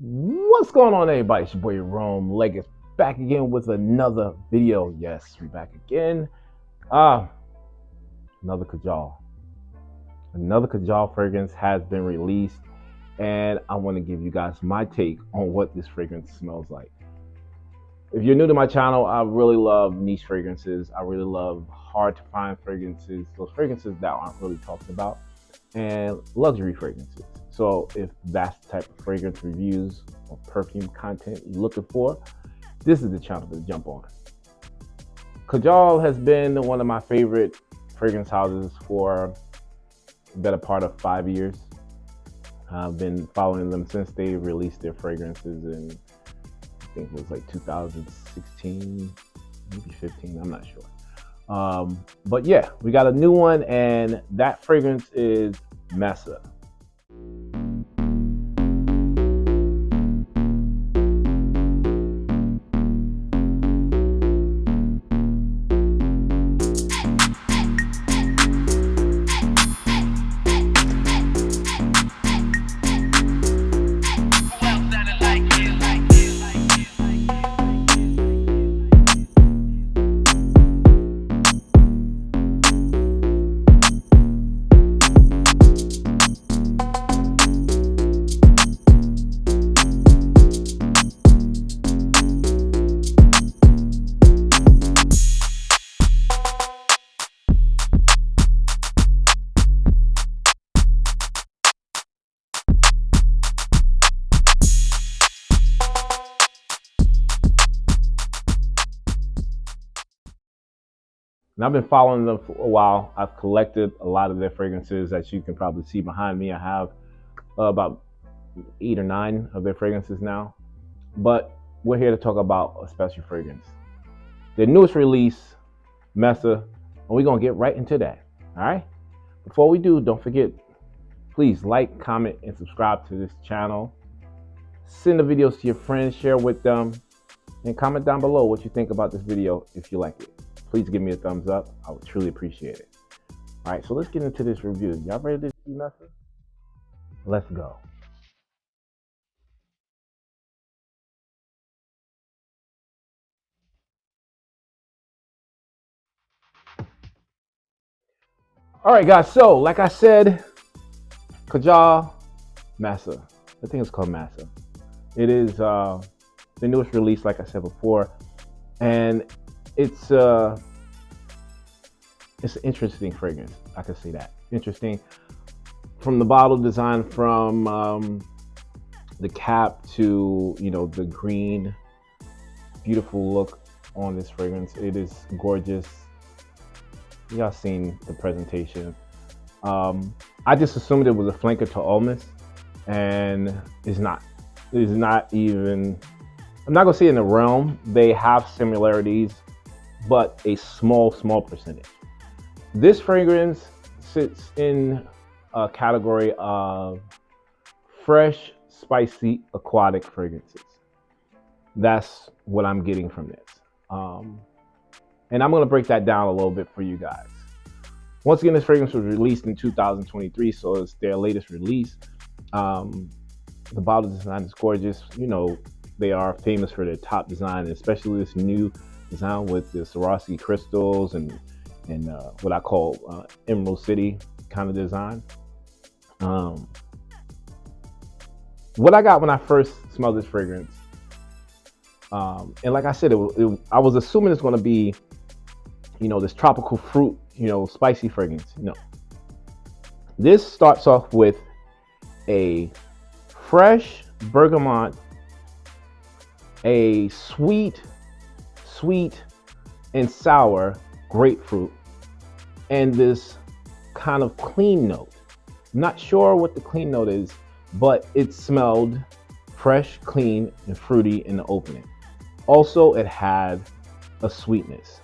What's going on, everybody? It's your boy Rome Leggett back again with another video. Yes, we're back again. Ah, another Kajal. Another Kajal fragrance has been released, and I want to give you guys my take on what this fragrance smells like. If you're new to my channel, I really love niche fragrances. I really love hard to find fragrances, those fragrances that aren't really talked about, and luxury fragrances. So if that's the type of fragrance reviews or perfume content you're looking for, this is the channel to jump on. Kajal has been one of my favorite fragrance houses for the better part of 5 years. I've been following them since they released their fragrances in, I think it was like 2016, maybe 15, I'm not sure. But yeah, we got a new one, and that fragrance is Masa. And I've been following them for a while. I've collected a lot of their fragrances, as you can probably see behind me. I have about 8 or 9 of their fragrances now. But we're here to talk about a special fragrance. Their newest release, Mesa, and we're going to get right into that. All right? Before we do, don't forget, please like, comment, and subscribe to this channel. Send the videos to your friends, share with them, and comment down below what you think about this video if you like it. Please give me a thumbs up. I would truly appreciate it. All right, so let's get into this review. Y'all ready to see Mesa? Let's go. All right, guys. So, like I said, Kajal, Masa. I think it's called Masa. It is the newest release, like I said before, and it's an interesting fragrance. I can say that. Interesting. From the bottle design, from the cap to, the green, beautiful look on this fragrance. It is gorgeous. Y'all seen the presentation. I just assumed it was a flanker to Olmus, and it's not. It's not even, I'm not gonna say in the realm. They have similarities, but a small percentage. This fragrance sits in a category of fresh, spicy, aquatic fragrances. That's what I'm getting from this. And I'm going to break that down a little bit for you guys. Once again, this fragrance was released in 2023, so it's their latest release. The bottle design is gorgeous. They are famous for their top design, especially this new design with the Swarovski crystals and what I call Emerald City kind of design. What I got when I first smelled this fragrance, and like I said, I was assuming it's going to be, this tropical fruit, spicy fragrance. No. This starts off with a fresh bergamot, a sweet and sour grapefruit, and this kind of clean note. I'm not sure what the clean note is, but it smelled fresh, clean, and fruity in the opening. Also, it had a sweetness.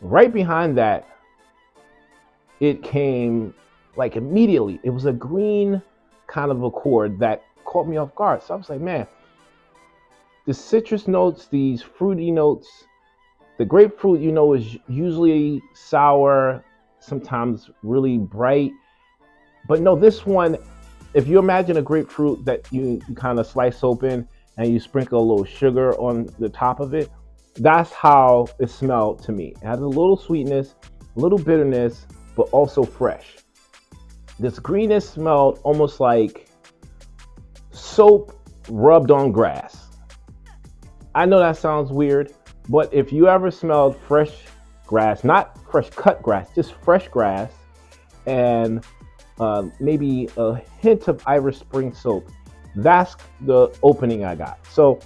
Right behind that, it came like immediately. It was a green kind of accord that caught me off guard. So I was like, man, the citrus notes, these fruity notes, the grapefruit, is usually sour, sometimes really bright. But no, this one if you imagine a grapefruit that you kind of slice open and you sprinkle a little sugar on the top of it, that's how it smelled to me. It has a little sweetness, a little bitterness, but also fresh. This greenness smelled almost like soap rubbed on grass. I know that sounds weird, but if you ever smelled fresh grass, not fresh cut grass, just fresh grass, and maybe a hint of Irish Spring soap, that's the opening I got. So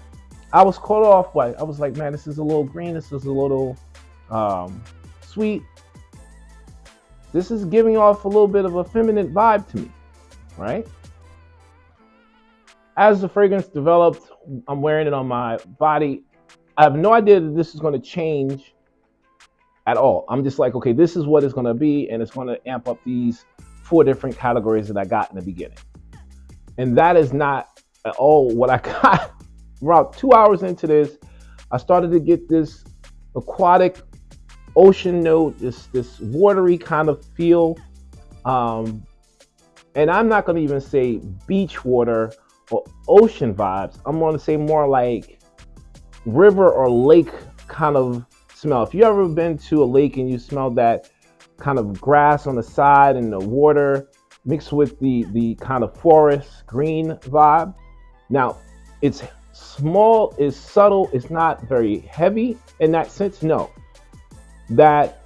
I was caught off by, I was like, man, this is a little green, this is a little sweet. This is giving off a little bit of a feminine vibe to me, right? As the fragrance developed, I'm wearing it on my body. I have no idea that this is going to change at all. I'm just like, okay, this is what it's going to be, and it's going to amp up these 4 different categories that I got in the beginning. And that is not at all what I got. About 2 hours into this, I started to get this aquatic ocean note, this watery kind of feel. And I'm not going to even say beach water or ocean vibes. I'm going to say more like river or lake kind of smell. If you ever been to a lake and you smell that kind of grass on the side and the water mixed with the kind of forest green vibe. Now, it's small, it's subtle, it's not very heavy in that sense. No, that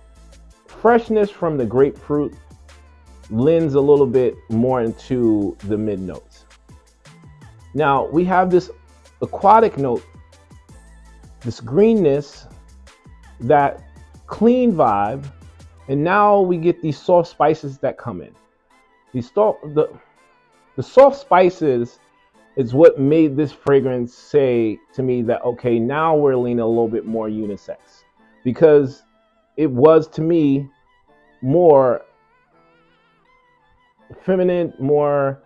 freshness from the grapefruit lends a little bit more into the mid notes. Now we have this aquatic note, this greenness, that clean vibe, and now we get these soft spices that come in. The soft spices is what made this fragrance say to me that, okay, now we're leaning a little bit more unisex, because it was to me more feminine, more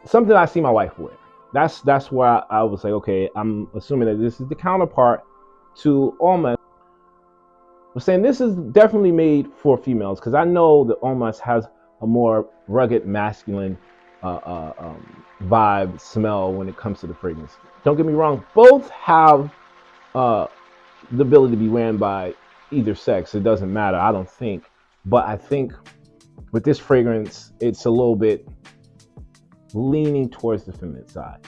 something I see my wife wear. That's where I was like, okay, I'm assuming that this is the counterpart to Almas. I'm saying this is definitely made for females, because I know that Almas has a more rugged masculine vibe, smell when it comes to the fragrance. Don't get me wrong, both have the ability to be worn by either sex. It doesn't matter, I don't think. But I think with this fragrance, it's a little bit leaning towards the feminine side.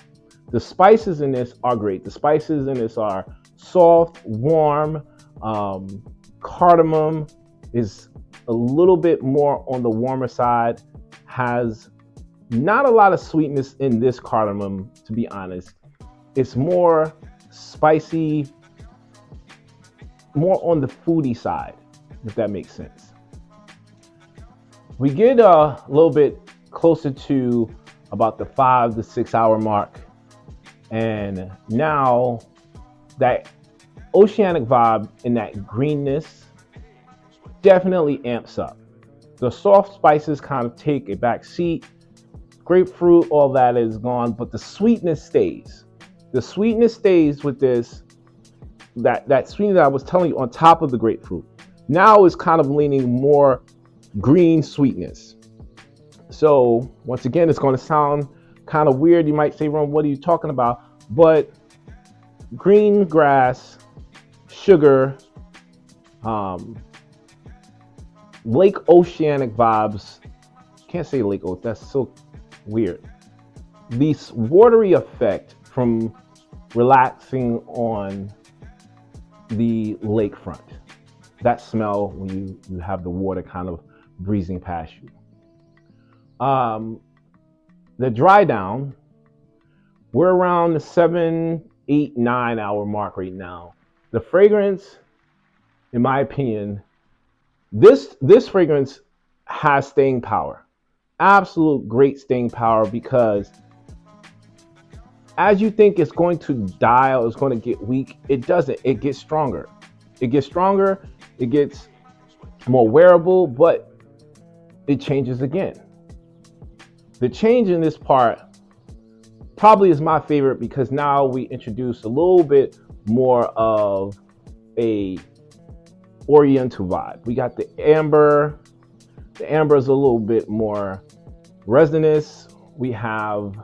The spices in this are great. The spices in this are soft, warm. Cardamom is a little bit more on the warmer side, has not a lot of sweetness in this cardamom, to be honest. It's more spicy, more on the foodie side, if that makes sense. We get a little bit closer to about the 5 to 6 hour mark, and now that oceanic vibe and that greenness definitely amps up. The soft spices kind of take a back seat. Grapefruit, all that is gone, but the sweetness stays. The sweetness stays with this, that sweetness that I was telling you on top of the grapefruit. Now is kind of leaning more green sweetness. So once again, it's going to sound kind of weird. You might say, Ron, what are you talking about? But green grass, sugar, lake oceanic vibes. Can't say lake ocean, that's so weird. This watery effect from relaxing on the lakefront. That smell when you have the water kind of breezing past you. The dry down, we're around the 7, 8, 9 hour mark right now. The fragrance, in my opinion, this fragrance has staying power. Absolute great staying power, because as you think it's going to die or it's going to get weak, it doesn't. It gets stronger. It gets stronger. It gets more wearable, but it changes again. The change in this part probably is my favorite, because now we introduce a little bit more of a oriental vibe. We got the amber. The amber is a little bit more Resinous, we have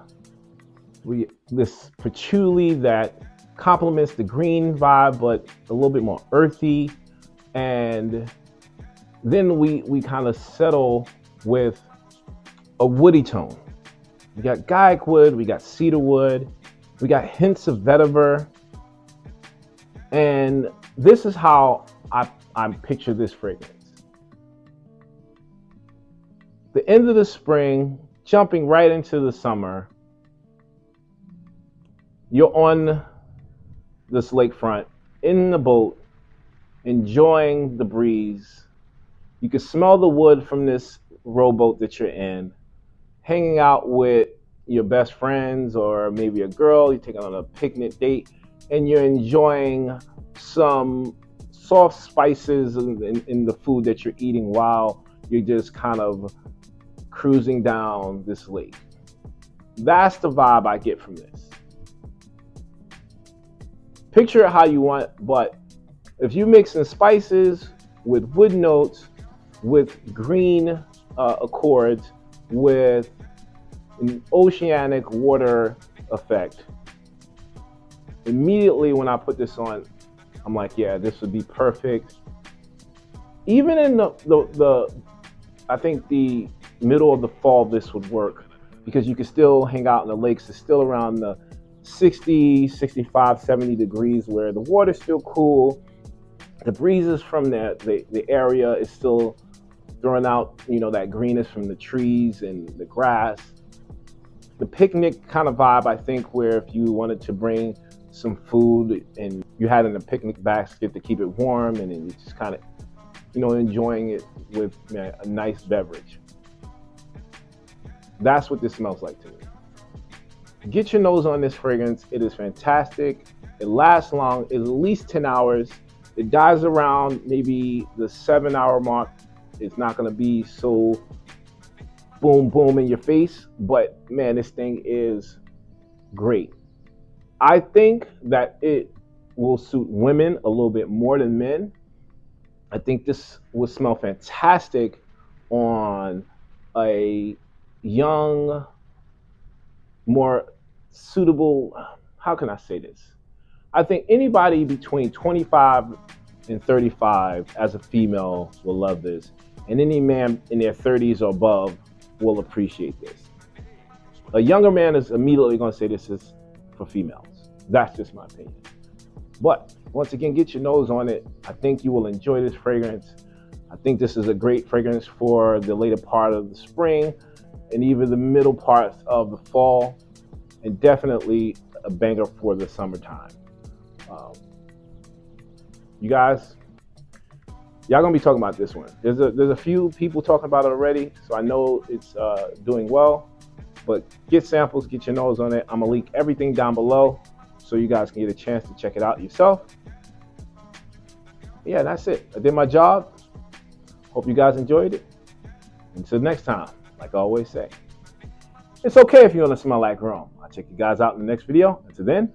this patchouli that complements the green vibe, but a little bit more earthy. And then we kind of settle with a woody tone. We got guaiac wood, we got cedar wood, we got hints of vetiver. And this is how I picture this fragrance. The end of the spring, jumping right into the summer, you're on this lakefront in the boat, enjoying the breeze. You can smell the wood from this rowboat that you're in, hanging out with your best friends or maybe a girl, you're taking on a picnic date, and you're enjoying some soft spices in the food that you're eating while you're just kind of cruising down this lake. That's the vibe I get from this. Picture it how you want, but if you mix in spices with wood notes, with green accords, with an oceanic water effect, immediately when I put this on, I'm like, yeah, this would be perfect. Even in the I think the middle of the fall, this would work because you can still hang out in the lakes. It's still around the 60, 65, 70 degrees where the water's still cool. The breezes from the area is still throwing out, that greenness from the trees and the grass. The picnic kind of vibe, I think, where if you wanted to bring some food and you had in a picnic basket to keep it warm, and then you just kind of, enjoying it with a nice beverage. That's what this smells like to me. Get your nose on this fragrance. It is fantastic. It lasts long, at least 10 hours. It dies around maybe the 7-hour mark. It's not going to be so boom, boom in your face, but man, this thing is great. I think that it will suit women a little bit more than men. I think this will smell fantastic on a young, more suitable, how can I say this? I think anybody between 25 and 35 as a female will love this. And any man in their 30s or above will appreciate this. A younger man is immediately going to say this is for females. That's just my opinion. But once again, get your nose on it. I think you will enjoy this fragrance. I think this is a great fragrance for the later part of the spring and even the middle parts of the fall, and definitely a banger for the summertime. You guys, y'all gonna be talking about this one. There's a few people talking about it already, so I know it's doing well. But get samples, get your nose on it. I'm gonna link everything down below so you guys can get a chance to check it out yourself. Yeah, that's it. I did my job. Hope you guys enjoyed it. Until next time, like I always say, it's okay if you want to smell like Rome. I'll check you guys out in the next video. Until then,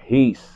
peace.